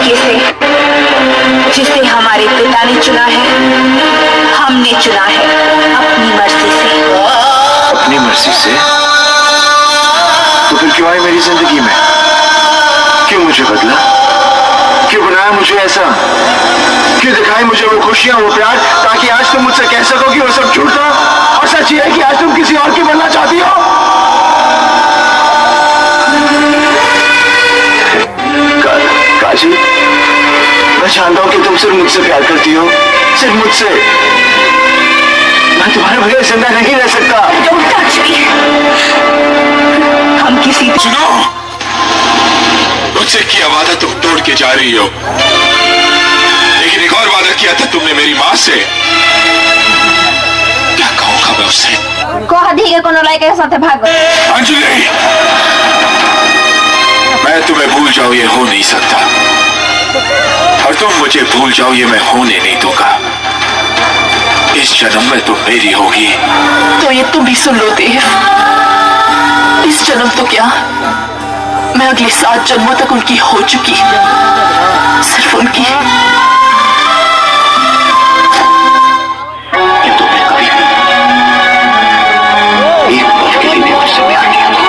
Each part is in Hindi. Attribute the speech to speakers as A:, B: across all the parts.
A: जिसे जिसे हमारे पिता ने चुना है, हमने चुना है अपनी मर्जी से।
B: अपनी मर्जी से? तो फिर क्यों आए मेरी जिंदगी में? क्यों मुझे बदला? क्यों बनाया मुझे ऐसा? क्यों दिखाई मुझे वो खुशियां, वो प्यार, ताकि आज तुम मुझसे कह सको कि वो सब झूठ था और सच ये है कि आज तुम किसी और की बनना चाहती हो? काजल, मैं जानता हूं कि तुम सिर्फ मुझसे प्यार करती हो, सिर्फ मुझसे। मैं तुम्हारे बगैर जिंदा नहीं रह सकता।
A: Don't touch me। हम किसी
C: सुनो, मुझसे किया वादा तुम तोड़ के जा रही हो, लेकिन एक और वादा किया था तुमने मेरी माँ से। क्या कहूँगा मैं उससे?
A: कह दी के कोनो लड़के के साथ भागो।
C: अंजलि, मैं तुम्हें भूल जाऊं ये हो नहीं सकता, और तुम मुझे भूल जाओ ये मैं होने नहीं दूंगा। इस जन्म में तुम मेरी होगी।
D: तो ये तुम भी सुन लो देव, इस जन्म तो क्या, मैं अगले 7 जन्मों तक उनकी हो चुकी, सिर्फ उनकी।
B: ये तुमने कभी भी एक पल के लिए भी मुझसे प्यार किया था?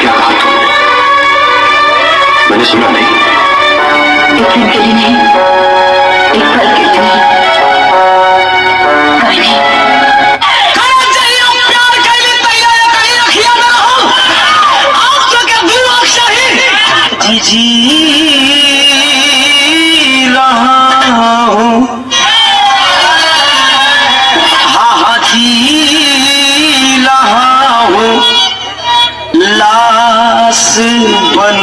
B: क्या कहा तुमने? मैंने सुना नहीं।
A: एक दिन के लिए नहीं, एक पल के लिए नहीं, कभी नहीं।
E: जी रहा हूँ, हाँ जी रहा हूँ, लाश बन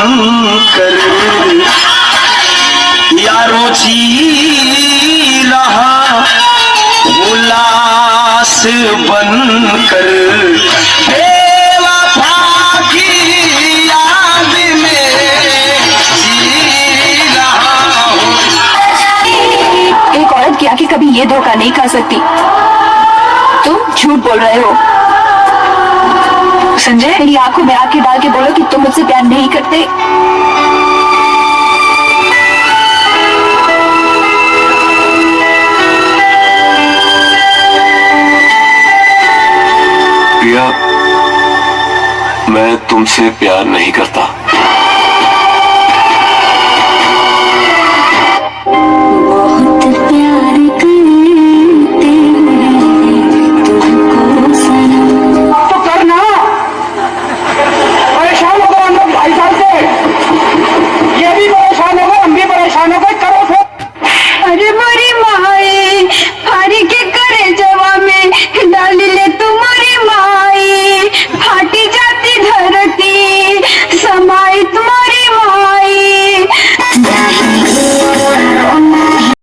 E: कर यारो जी रहा हूँ, लाश बन कर बेवफा की याद में जी रहा हूँ।
A: एक औरत की आंखें कभी ये धोखा नहीं खा सकती। तुम झूठ बोल रहे हो संजय। मेरी आंखों में आंखें डाल के बोलो कि तुम मुझसे प्यार नहीं करते।
B: प्रिया, मैं तुमसे प्यार नहीं करता।